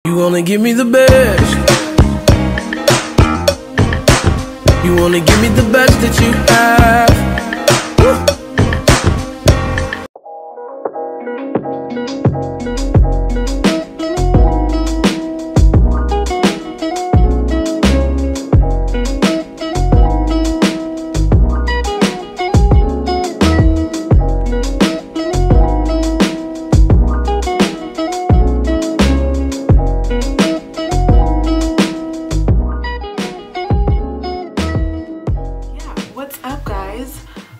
You wanna give me the best. You wanna give me the best that you have. Woo.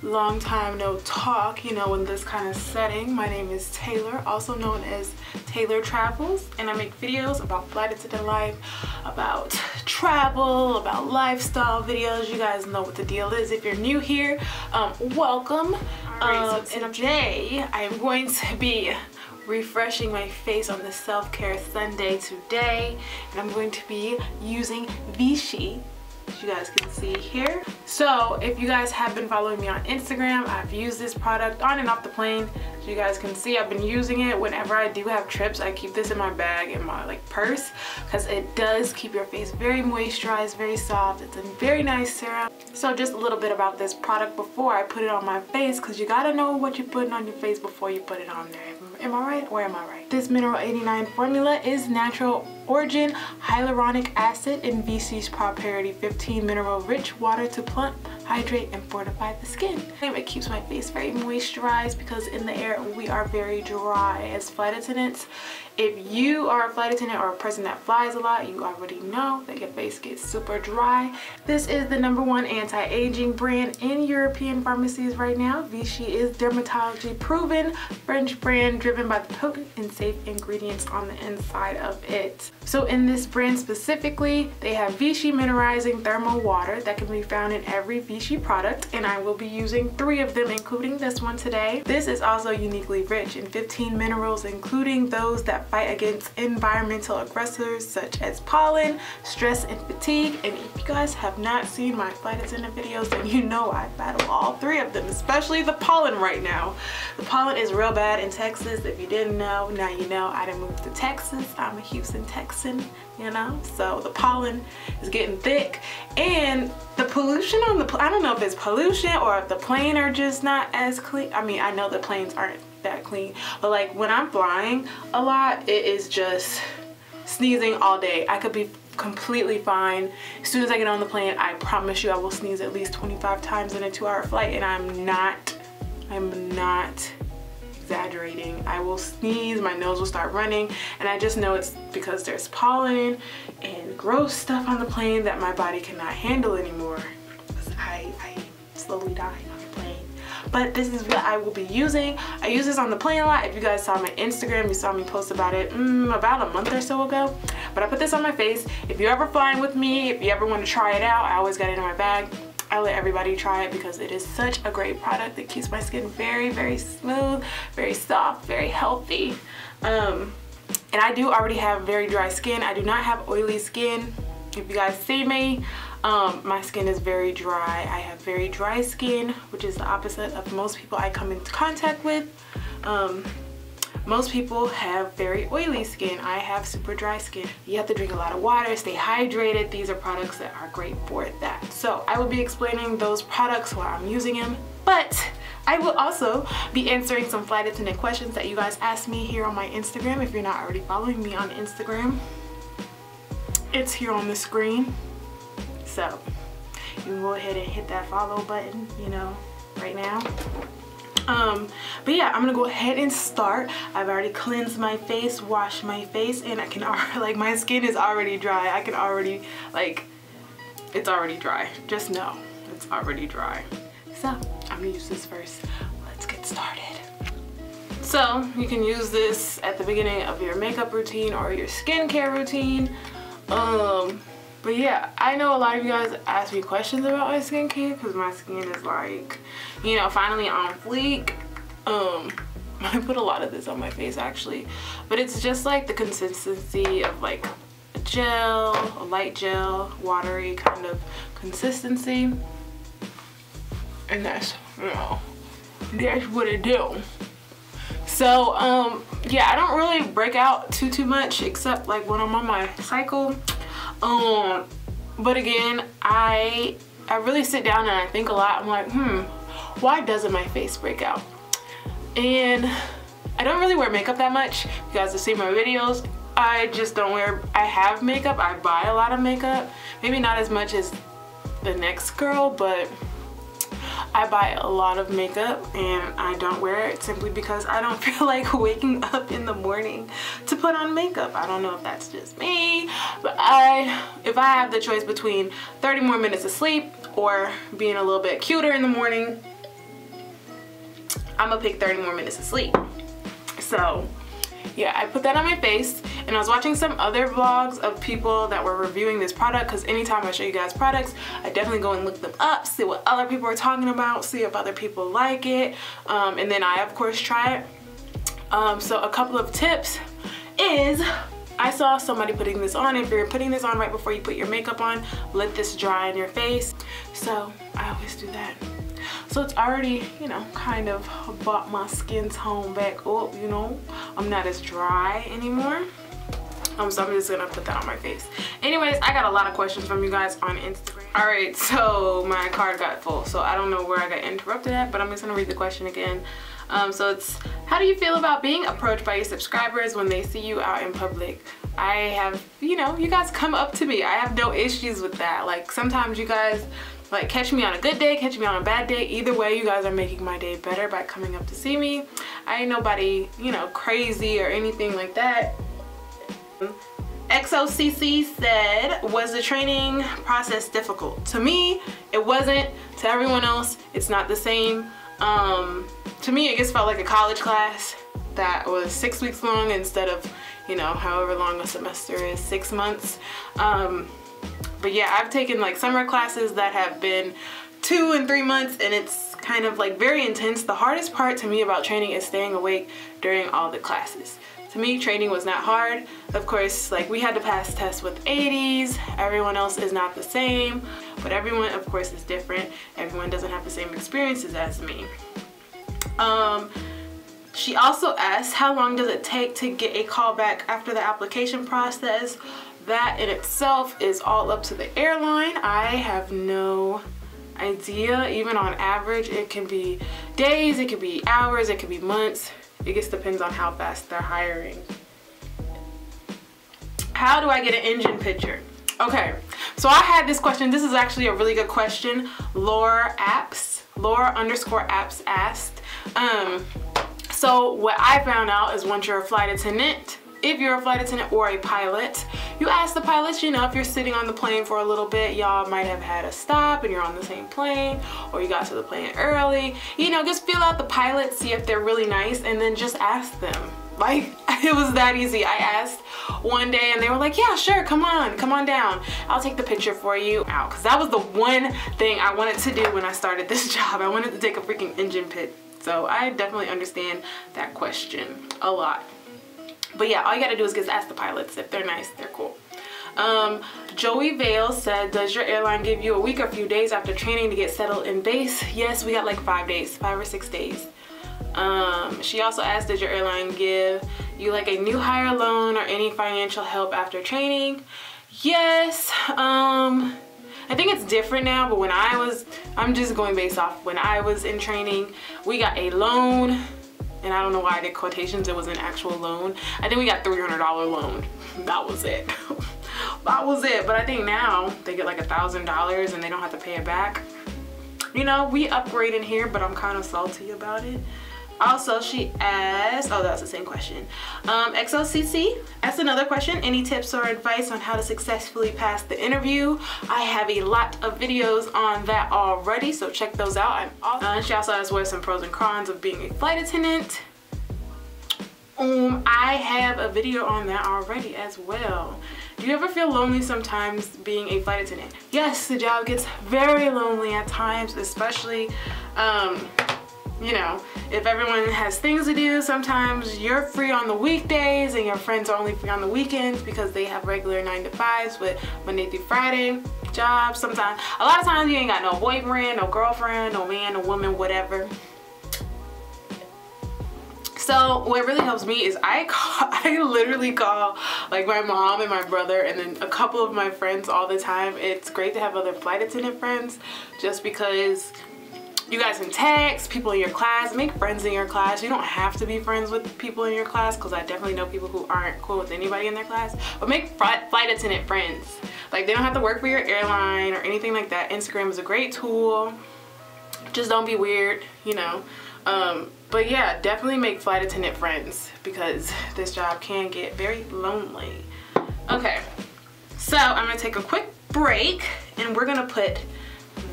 Long time no talk, you know, in this kind of setting. My name is Taylor, also known as Taylor Travels, and I make videos about flight attendant life, about travel, about lifestyle videos. You guys know what the deal is. If you're new here, welcome. So today I am going to be refreshing my face on the self-care Sunday today, and I'm going to be using Vichy, as you guys can see here. So if you guys have been following me on Instagram, I've used this product on and off the plane. As you guys can see, I've been using it whenever I do have trips. I keep this in my bag, in my purse, because it does keep your face very moisturized, very soft. It's a very nice serum. So just a little bit about this product before I put it on my face, because you gotta know what you're putting on your face before you put it on there. Am I right or am I right? This Mineral 89 formula is natural origin hyaluronic acid in Vichy's Prosperity 15 mineral rich water to plump, hydrate, and fortify the skin. It keeps my face very moisturized because in the air we are very dry as flight attendants. If you are a flight attendant or a person that flies a lot, you already know that your face gets super dry. This is the #1 anti-aging brand in European pharmacies right now. Vichy is dermatology proven French brand driven by the potent and safe ingredients on the inside of it. So in this brand specifically, they have Vichy mineralizing thermal water that can be found in every Vichy product, and I will be using 3 of them, including this one today. This is also uniquely rich in 15 minerals, including those that fight against environmental aggressors such as pollen, stress, and fatigue. And if you guys have not seen my flight attendant videos, then you know I battle all 3 of them, especially the pollen right now. The pollen is real bad in Texas. If you didn't know, now you know. I done moved to Texas. I'm a Houston Texan, you know, so the pollen is getting thick, and the pollution on the I don't know if it's pollution or if the plane are just not as clean. I mean, I know the planes aren't that clean, but like when I'm flying a lot, it is just sneezing all day. I could be completely fine. As soon as I get on the plane, I promise you I will sneeze at least 25 times in a 2-hour flight, and I'm not exaggerating. I will sneeze, my nose will start running, and I just know it's because there's pollen and gross stuff on the plane that my body cannot handle anymore. I slowly die on the plane. But this is what I will be using. I use this on the plane a lot. If you guys saw my Instagram, you saw me post about it about a month or so ago. But I put this on my face. If you're ever flying with me, if you ever want to try it out, I always got it in my bag. I let everybody try it because it is such a great product that keeps my skin very, very smooth, very soft, very healthy. And I do already have very dry skin. I do not have oily skin. If you guys see me, my skin is very dry. I have very dry skin, which is the opposite of most people I come into contact with. Most people have very oily skin. I have super dry skin. You have to drink a lot of water, stay hydrated. These are products that are great for that. So I will be explaining those products while I'm using them, but I will also be answering some flight attendant questions that you guys asked me here on my Instagram. If you're not already following me on Instagram, it's here on the screen. So you can go ahead and hit that follow button, you know, right now. But yeah, I'm gonna go ahead and start. I've already cleansed my face, washed my face, and I can already, like, my skin is already dry. I can already, like, it's already dry. Just know, it's already dry. So I'm gonna use this first. Let's get started. So you can use this at the beginning of your makeup routine or your skincare routine. But yeah, I know a lot of you guys ask me questions about my skincare because my skin is, like, you know, finally on fleek. I put a lot of this on my face actually, but it's just like the consistency of like a gel, a light gel, watery kind of consistency, and that's, you know, that's what it do. So yeah, I don't really break out too much except like when I'm on my cycle. But again, I really sit down and I think a lot. I'm like, why doesn't my face break out? And I don't really wear makeup that much. You guys have seen my videos. I just don't wear, I have makeup. I buy a lot of makeup. Maybe not as much as the next girl, but I buy a lot of makeup and I don't wear it simply because I don't feel like waking up in the morning to put on makeup. I don't know if that's just me, but if I have the choice between 30 more minutes of sleep or being a little bit cuter in the morning, I'm gonna pick 30 more minutes of sleep. So yeah, I put that on my face, and I was watching some other vlogs of people that were reviewing this product, because anytime I show you guys products, I definitely go and look them up, see what other people are talking about, see if other people like it, and then I of course try it. So a couple of tips is, I saw somebody putting this on. If you're putting this on right before you put your makeup on, let this dry on your face. So I always do that. So it's already, you know, kind of brought my skin tone back up, you know. I'm not as dry anymore. So I'm just gonna put that on my face. Anyways, I got a lot of questions from you guys on Instagram. Alright, so my card got full, so I don't know where I got interrupted at, but I'm just gonna read the question again. So it's, how do you feel about being approached by your subscribers when they see you out in public? I have, you know, you guys come up to me. I have no issues with that. Like, sometimes you guys like catch me on a good day, catch me on a bad day. Either way, you guys are making my day better by coming up to see me. I ain't nobody, you know, crazy or anything like that. XOCC said, was the training process difficult? To me, it wasn't. To everyone else, it's not the same. To me, it just felt like a college class that was 6 weeks long instead of, you know, however long a semester is, 6 months. But yeah, I've taken like summer classes that have been 2 and 3 months, and it's kind of like very intense. The hardest part to me about training is staying awake during all the classes. To me, training was not hard. Of course, like, we had to pass tests with 80s. Everyone else is not the same, but everyone, of course, is different. Everyone doesn't have the same experiences as me. She also asked, how long does it take to get a call back after the application process? That in itself is all up to the airline. I have no idea. Even on average, it can be days, it could be hours, it could be months. It just depends on how fast they're hiring. How do I get an engine picture? Okay, so I had this question. This is actually a really good question. Laura _apps asked. So what I found out is, once you're a flight attendant, if you're a flight attendant or a pilot, you ask the pilots, you know, if you're sitting on the plane for a little bit, y'all might have had a stop and you're on the same plane, or you got to the plane early, you know, just feel out the pilots, see if they're really nice, and then just ask them. Like, it was that easy. I asked one day and they were like, yeah, sure, come on down. I'll take the picture for you out. Because that was the one thing I wanted to do when I started this job. I wanted to take a freaking engine pit. So I definitely understand that question a lot. But yeah, all you gotta do is just ask the pilots. If they're nice, they're cool. Joey Vale said, does your airline give you a week or a few days after training to get settled in base? Yes, we got like 5 days, 5 or 6 days. She also asked, did your airline give you like a new hire loan or any financial help after training? Yes. I think it's different now, but when I'm just going based off when I was in training, we got a loan, and I don't know why I did quotations, it was an actual loan. I think we got $300 loan. That was it. That was it. But I think now they get like $1,000 and they don't have to pay it back. You know, we upgraded here, but I'm kind of salty about it. Also, she asked, oh, that's the same question. XOCC asked another question. Any tips or advice on how to successfully pass the interview? I have a lot of videos on that already, so check those out. She also asked, what are some pros and cons of being a flight attendant? I have a video on that already as well. Do you ever feel lonely sometimes being a flight attendant? Yes, the job gets very lonely at times, especially you know, if everyone has things to do. Sometimes you're free on the weekdays and your friends are only free on the weekends because they have regular 9-to-5s with Monday through Friday jobs. Sometimes, a lot of times, you ain't got no boyfriend, no girlfriend, no man, no woman, whatever. So what really helps me is I literally call like my mom and my brother and then a couple of my friends all the time. It's great to have other flight attendant friends just because you guys can text people in your class, make friends in your class. You don't have to be friends with people in your class because I definitely know people who aren't cool with anybody in their class, but make flight attendant friends. Like, they don't have to work for your airline or anything like that. Instagram is a great tool. Just don't be weird, you know. But yeah, definitely make flight attendant friends because this job can get very lonely. Okay, so I'm gonna take a quick break and we're gonna put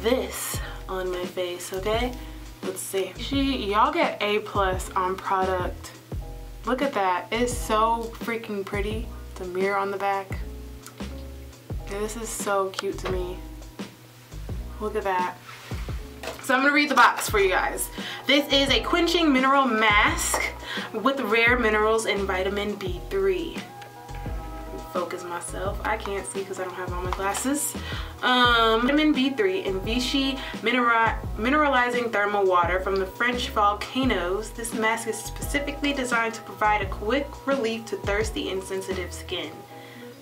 this on my face, okay? Let's see. Y'all get A+ on product. Look at that. It's so freaking pretty. The mirror on the back. Yeah, this is so cute to me. Look at that. So I'm gonna read the box for you guys. This is a quenching mineral mask with rare minerals and vitamin B3. Focus myself. I can't see because I don't have all my glasses. Vitamin B3 and Vichy mineralizing thermal water from the French volcanoes. This mask is specifically designed to provide a quick relief to thirsty and sensitive skin.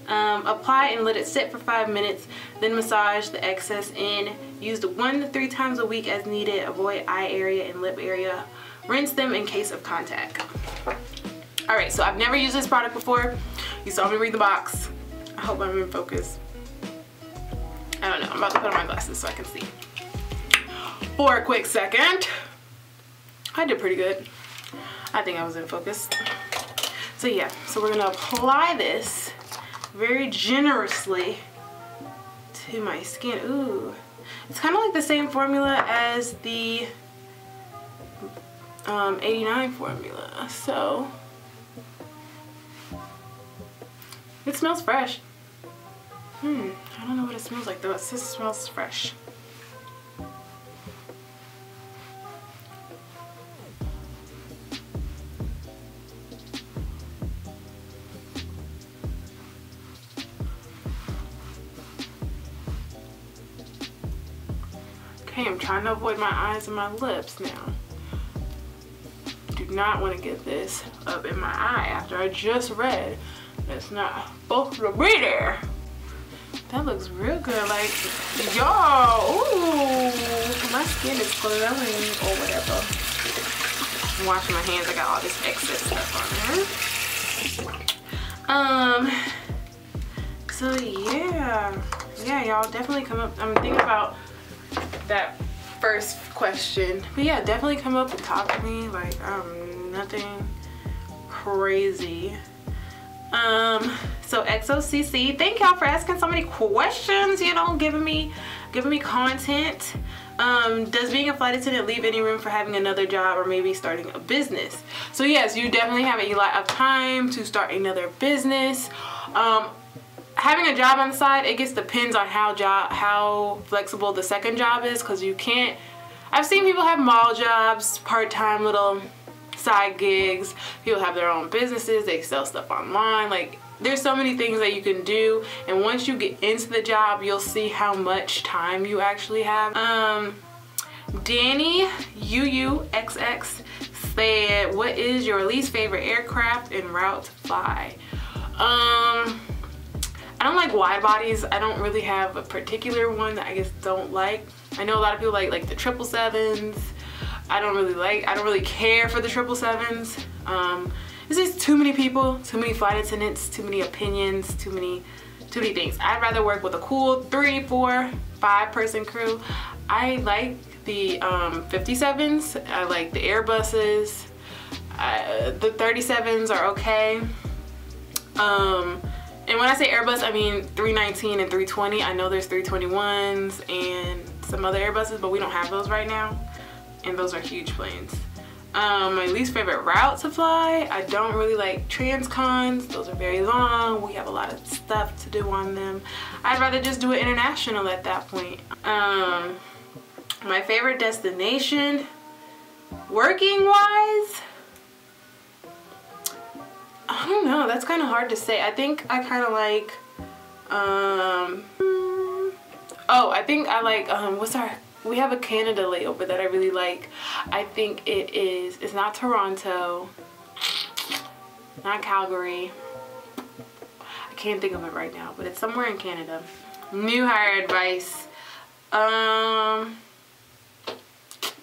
Apply and let it sit for 5 minutes, then massage the excess in. Used 1 to 3 times a week as needed. Avoid eye area and lip area. Rinse them in case of contact. Alright, so I've never used this product before. You saw me read the box. I hope I'm in focus. I don't know. I'm about to put on my glasses so I can see. For a quick second. I did pretty good. I think I was in focus. So yeah, so we're gonna apply this very generously to my skin. Ooh, it's kind of like the same formula as the 89 formula, so it smells fresh. I don't know what it smells like though. It just smells fresh. Okay, I'm trying to avoid my eyes and my lips now. Do not want to get this up in my eye after I just read it's not supposed to be there. That looks real good. Like, y'all, ooh, my skin is glowing or whatever. I'm washing my hands. I got all this excess stuff on there. So yeah, y'all definitely come up. I'm thinking about that first question, but yeah, definitely come up and talk to me. Like, nothing crazy. So XOCC, thank y'all for asking so many questions, you know, giving me content. Does being a flight attendant leave any room for having another job or maybe starting a business? So yes, you definitely have a lot of time to start another business. Having a job on the side, it just depends on how flexible the second job is, because you can't. I've seen people have mall jobs, part-time little side gigs. People have their own businesses. They sell stuff online. Like, there's so many things that you can do, and once you get into the job, you'll see how much time you actually have. Danny UUXX said, what is your least favorite aircraft and route to fly? I don't like wide bodies. I don't really have a particular one that I just don't like. I know a lot of people like the 777s. I don't really care for the 777s. It's just too many people, too many flight attendants, too many opinions, too many things. I'd rather work with a cool 3, 4, 5 person crew. I like the 57s. I like the Airbuses. The 37s are okay. And when I say Airbus, I mean 319 and 320. I know there's 321s and some other Airbuses, but we don't have those right now. And those are huge planes. My least favorite route to fly, I don't really like transcons. Those are very long. We have a lot of stuff to do on them. I'd rather just do it international at that point. My favorite destination, working wise, I don't know. That's kind of hard to say. I think I kind of like, I think I like, we have a Canada layover that I really like. I think it's not Toronto. not Calgary. I can't think of it right now, but it's somewhere in Canada. New hire advice.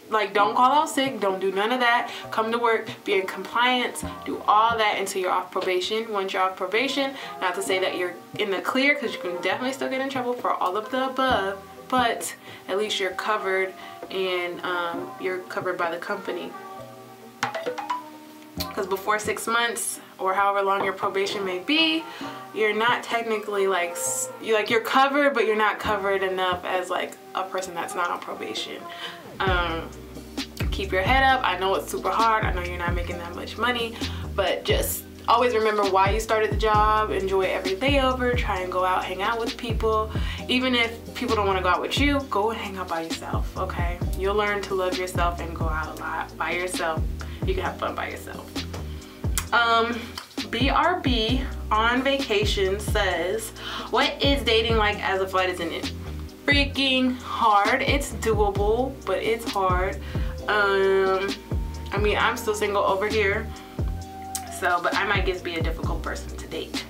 Like, don't call out sick, don't do none of that. Come to work, be in compliance, do all that until you're off probation. Once you're off probation, not to say that you're in the clear, because you can definitely still get in trouble for all of the above, but at least you're covered, and you're covered by the company. Because before 6 months, or however long your probation may be, you're not technically like, you're covered, but you're not covered enough as like a person that's not on probation. Keep your head up. I know it's super hard. I know you're not making that much money, but just always remember why you started the job. Enjoy every layover. Try and go out, hang out with people. Even if people don't want to go out with you, go and hang out by yourself, okay? You'll learn to love yourself and go out a lot by yourself. You can have fun by yourself. BRB on vacation says, what is dating like as a flight attendant? Freaking hard. It's doable, but it's hard. I mean, I'm still single over here, so, but I might just be a difficult person to date,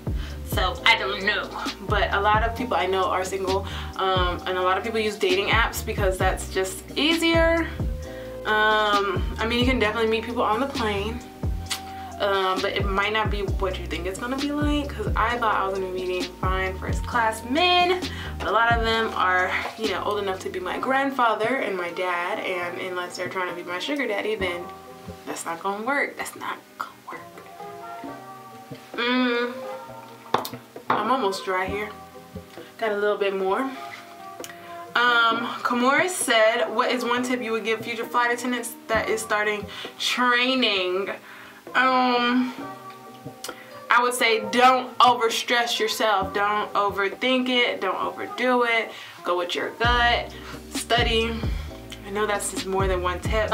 so I don't know. But a lot of people I know are single, and a lot of people use dating apps because that's just easier. I mean, you can definitely meet people on the plane, but it might not be what you think it's gonna be like, because I thought I was gonna be meeting fine first class men, but a lot of them are, you know, old enough to be my grandfather and my dad, and unless they're trying to be my sugar daddy, then that's not gonna work. That's not gonna work. I'm almost dry here. Got a little bit more. Kamora said, what is one tip you would give future flight attendants that is starting training? I would say don't overstress yourself. Don't overthink it. Don't overdo it. Go with your gut. Study. I know that's just more than one tip.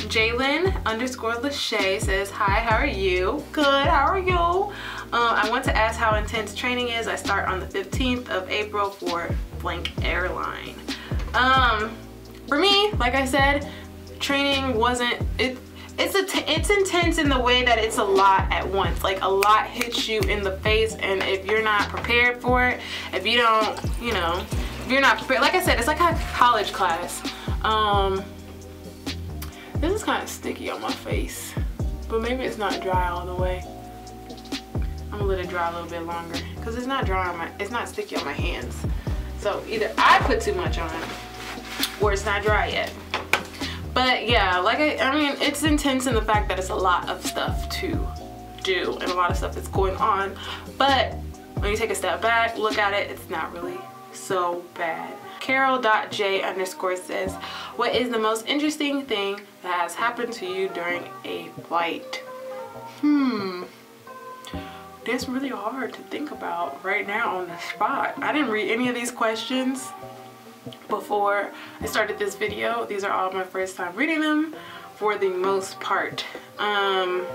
Jalen_Lachey says, hi, how are you? Good, how are you? I want to ask how intense training is. I start on the 15th of April for blank airline. For me, like I said, training wasn't, it's intense in the way that it's a lot at once. Like, a lot hits you in the face, and if you're not prepared for it, if you don't, you know, if you're not prepared, like I said, it's like a college class. This is kind of sticky on my face, but maybe it's not dry all the way. I'm gonna let it dry a little bit longer because it's not dry on my, it's not sticky on my hands. So either I put too much on or it's not dry yet. But yeah, like I mean, it's intense in the fact that it's a lot of stuff to do and a lot of stuff that's going on. But when you take a step back, look at it, it's not really so bad. Carol.J_ says, what is the most interesting thing that has happened to you during a flight? That's really hard to think about right now on the spot. I didn't read any of these questions before I started this video. These are all my first time reading them for the most part. I'm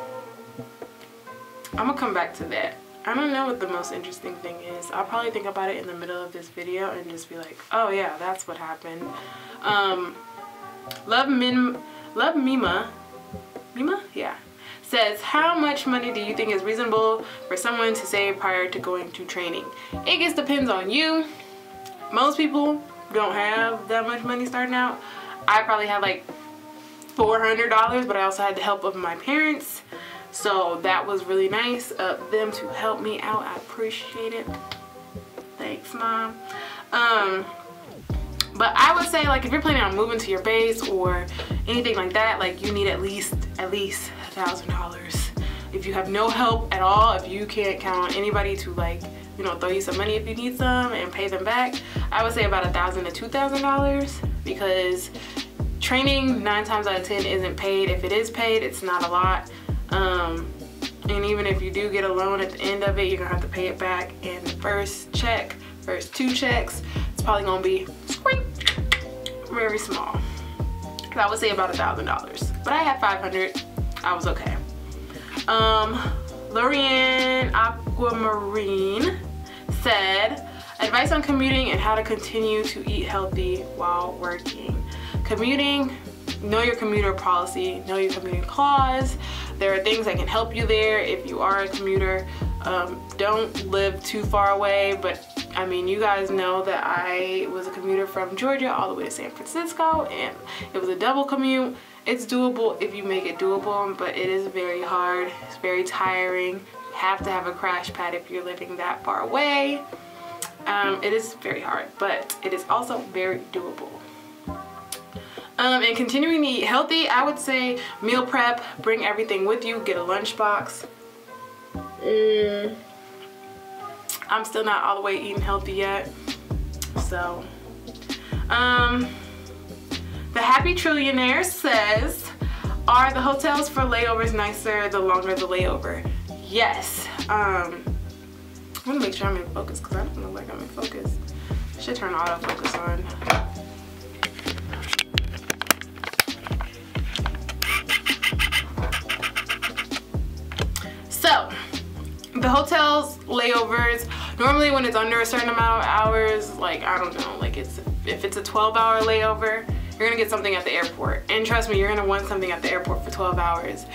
gonna come back to that. I don't know what the most interesting thing is. I'll probably think about it in the middle of this video and just be like, oh yeah, that's what happened. Love Mima, yeah, says, how much money do you think is reasonable for someone to save prior to going to training? It just depends on you. Most people don't have that much money starting out. I probably had like $400, but I also had the help of my parents. So that was really nice of them to help me out. I appreciate it. Thanks, Mom. But I would say, like, if you're planning on moving to your base or anything like that, like, you need at least $1,000. If you have no help at all, if you can't count on anybody to, like, you know, throw you some money if you need some and pay them back, I would say about $1,000 to $2,000, because training 9 times out of 10 isn't paid. If it is paid, it's not a lot. And even if you do get a loan at the end of it, you're gonna have to pay it back in the first 2 checks. It's probably gonna be very small. So I would say about $1,000, but I had $500. I was okay. Lorianne Aquamarine said, advice on commuting and how to continue to eat healthy while working. Commuting, know your commuter policy, know your commuter clause. There are things that can help you there if you are a commuter. Don't live too far away, but I mean, you guys know that I was a commuter from Georgia all the way to San Francisco, and it was a double commute. It's doable if you make it doable, but it is very hard. It's very tiring. You have to have a crash pad if you're living that far away. It is very hard, but it is also very doable. And continuing to eat healthy, I would say meal prep, bring everything with you, get a lunchbox. I'm still not all the way eating healthy yet. So, the Happy Trillionaire says, are the hotels for layovers nicer the longer the layover? Yes. I'm gonna make sure I'm in focus because I don't look like I'm in focus. I should turn autofocus on. So, the hotels layovers, normally when it's under a certain amount of hours, like I don't know, like if it's a 12-hour layover, you're gonna get something at the airport. And trust me, you're gonna want something at the airport for 12 hours.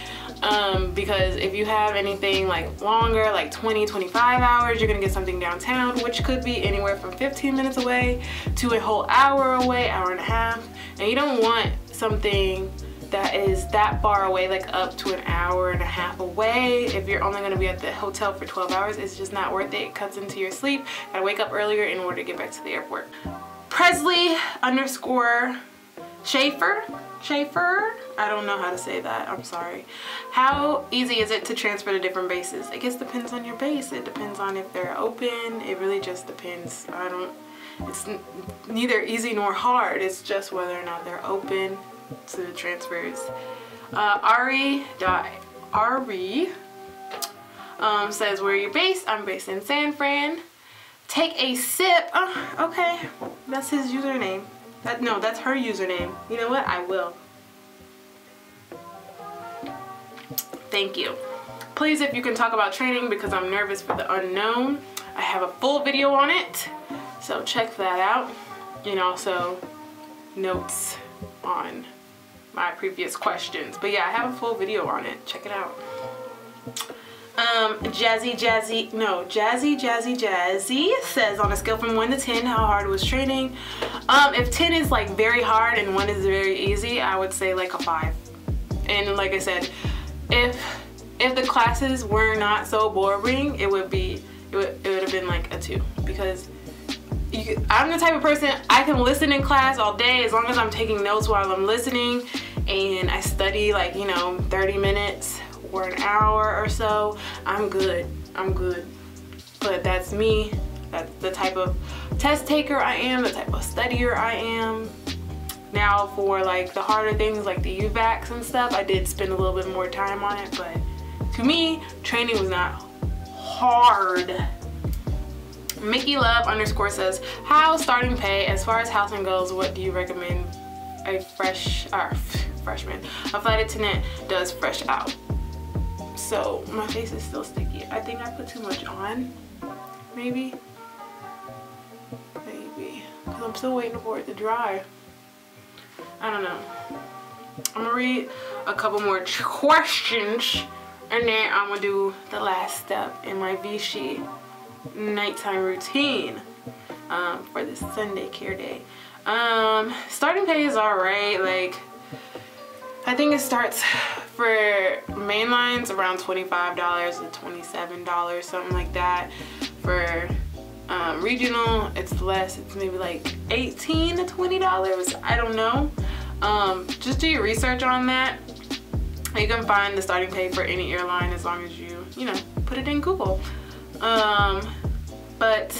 Because if you have anything like longer, like 20, 25 hours, you're gonna get something downtown, which could be anywhere from 15 minutes away to a whole hour away, hour and a half. And you don't want something that is that far away, like up to an hour and a half away. If you're only gonna be at the hotel for 12 hours, it's just not worth it. It cuts into your sleep. Gotta wake up earlier in order to get back to the airport. Presley _ Schaefer, I don't know how to say that, I'm sorry. How easy is it to transfer to different bases? I guess it depends on your base. It depends on if they're open. It really just depends. It's neither easy nor hard. It's just whether or not they're open to the transfers. Ari says, where are you based? I'm based in San Fran. Take a sip. Oh, okay, that's his username. No, that's her username. You know what? I will. Thank you. Please, if you can talk about training, because I'm nervous for the unknown. I have a full video on it, so check that out. And also notes on my previous questions. But yeah, I have a full video on it. Check it out. Jazzy says, on a scale from 1 to 10, how hard was training? If 10 is like very hard and 1 is very easy, I would say like a 5. And like I said, if the classes were not so boring, it would have been like a 2, because I'm the type of person, I can listen in class all day as long as I'm taking notes while I'm listening, and I study like 30 minutes or an hour or so. I'm good. But that's me. That's the type of test taker I am, the type of studier I am. Now for like the harder things like the UVACs and stuff, I did spend a little bit more time on it, but to me, training was not hard. Mickey Love _ says, how starting pay as far as housing goes, what do you recommend a freshman, a flight attendant does fresh out? So my face is still sticky. I think I put too much on, maybe, because I'm still waiting for it to dry. I don't know. I'm gonna read a couple more questions, and then I'm gonna do the last step in my Vichy nighttime routine for this Sunday care day. Starting pay is alright. Like, I think it starts for mainlines around $25 to $27, something like that. For regional, it's less. It's maybe like $18 to $20. I don't know. Just do your research on that. You can find the starting pay for any airline as long as you put it in Google. But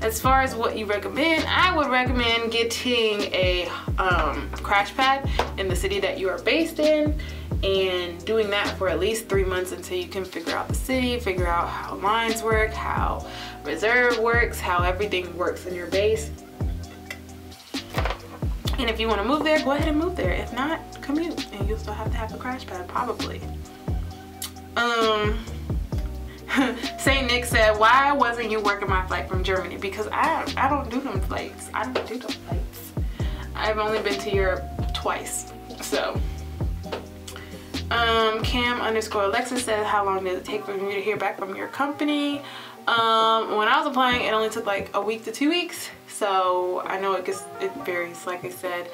as far as what you recommend, I would recommend getting a crash pad in the city that you are based in, and doing that for at least 3 months until you can figure out the city, figure out how lines work, how reserve works, how everything works in your base. And if you want to move there, go ahead and move there. If not, commute, and you'll still have to have a crash pad probably. Saint Nick said, why wasn't you working my flight from Germany? Because I don't do them flights. I don't do them flights. I've only been to Europe twice. So Cam_Alexis says, how long does it take for you to hear back from your company? When I was applying, it only took like a week to 2 weeks. So I know it varies, like I said.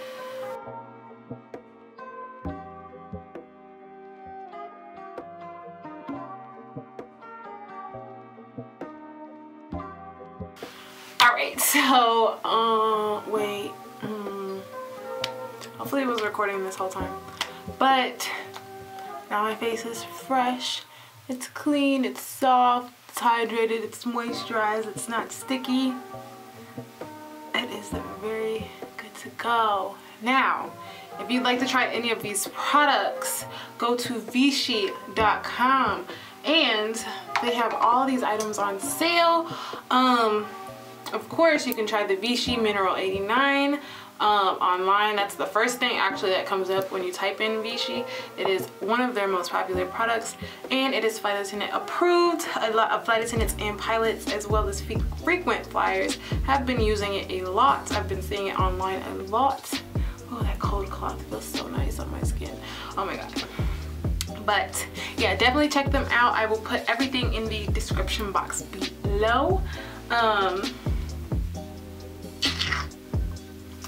Alright, so wait. Hopefully it was recording this whole time. But now my face is fresh. It's clean, it's soft, it's hydrated, it's moisturized, it's not sticky. It is very good to go. Now, if you'd like to try any of these products, go to Vichy.com, and they have all these items on sale. Of course, you can try the Vichy Mineral 89 online. That's the first thing actually that comes up when you type in Vichy. It is one of their most popular products, and it is flight attendant approved. A lot of flight attendants and pilots, as well as frequent flyers, have been using it a lot. I've been seeing it online a lot. Oh, that cold cloth feels so nice on my skin. Oh my god. But yeah, definitely check them out. I will put everything in the description box below.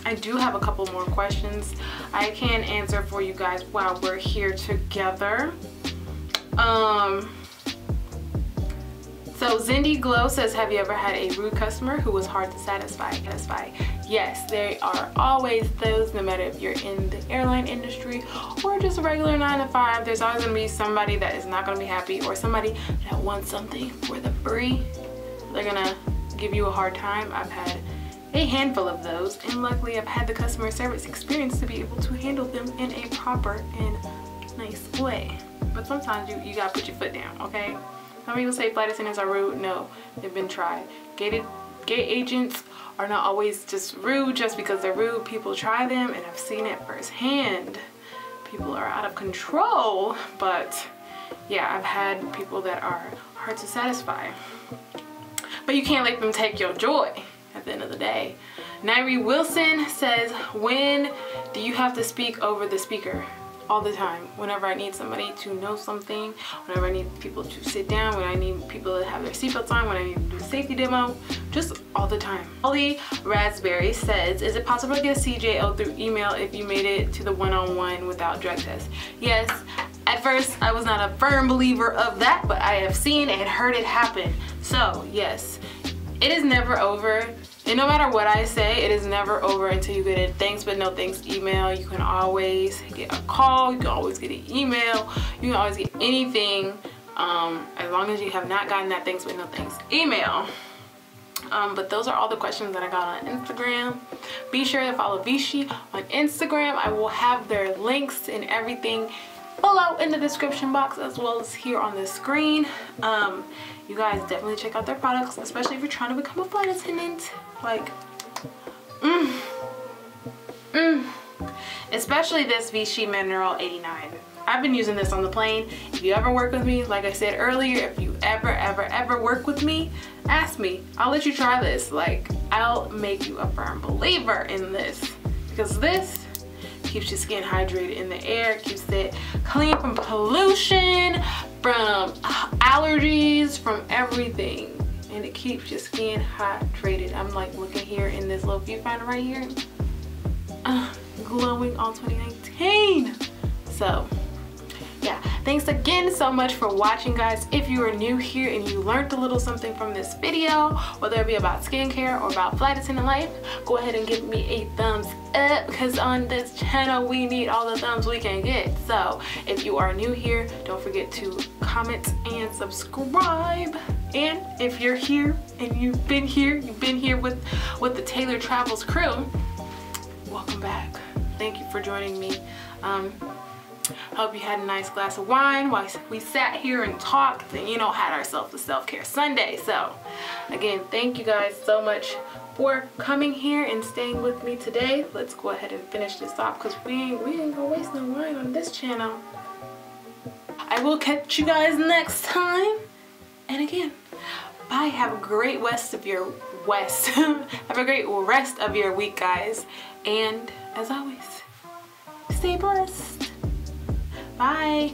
I do have a couple more questions I can answer for you guys while we're here together. So Zindy Glow says, have you ever had a rude customer who was hard to satisfy? Yes, there are always those, no matter if you're in the airline industry or just a regular 9 to 5, there's always gonna be somebody that is not gonna be happy, or somebody that wants something for the free. They're gonna give you a hard time. I've had a handful of those, and luckily I've had the customer service experience to be able to handle them in a proper and nice way. But sometimes you gotta put your foot down, okay? Some people say flight attendants are rude. No, they've been tried. Gate agents are not always just rude just because they're rude. People try them, and I've seen it firsthand. People are out of control, but yeah, I've had people that are hard to satisfy. But you can't let them take your joy at the end of the day. Nairi Wilson says, when do you have to speak over the speaker? All the time. Whenever I need somebody to know something, whenever I need people to sit down, when I need people to have their seatbelts on, when I need to do a safety demo, just all the time. Holly Raspberry says, is it possible to get a CJO through email if you made it to the one-on-one without drug test? Yes. At first, I was not a firm believer of that, but I have seen and heard it happen. So, yes, it is never over. And no matter what I say, it is never over until you get a thanks but no thanks email. You can always get a call, you can always get an email, you can always get anything, as long as you have not gotten that thanks but no thanks email. But those are all the questions that I got on Instagram. Be sure to follow Vichy on Instagram. I will have their links and everything below in the description box, as well as here on the screen. You guys definitely check out their products, especially if you're trying to become a flight attendant. Like, especially this Vichy Mineral 89. I've been using this on the plane. If you ever work with me, like I said earlier, if you ever work with me, ask me. I'll let you try this. Like, I'll make you a firm believer in this, because this keeps your skin hydrated in the air, keeps it clean from pollution, from allergies, from everything, and it keeps your skin hydrated. I'm like looking here in this little viewfinder right here, glowing all 2019. So yeah, thanks again so much for watching, guys. If you are new here and you learned a little something from this video, whether it be about skincare or about flight attendant life, go ahead and give me a thumbs up, because on this channel we need all the thumbs we can get. So if you are new here, don't forget to comment and subscribe. And if you're here and you've been here with the Taylor Travels crew, welcome back. Thank you for joining me. Hope you had a nice glass of wine while we sat here and talked and, you know, had ourselves a self-care Sunday. So again, thank you guys so much for coming here and staying with me today. Let's go ahead and finish this off, because we ain't gonna waste no wine on this channel. I will catch you guys next time. And again, bye. Have a great rest of your have a great rest of your week, guys. And as always, Stay blessed. Bye.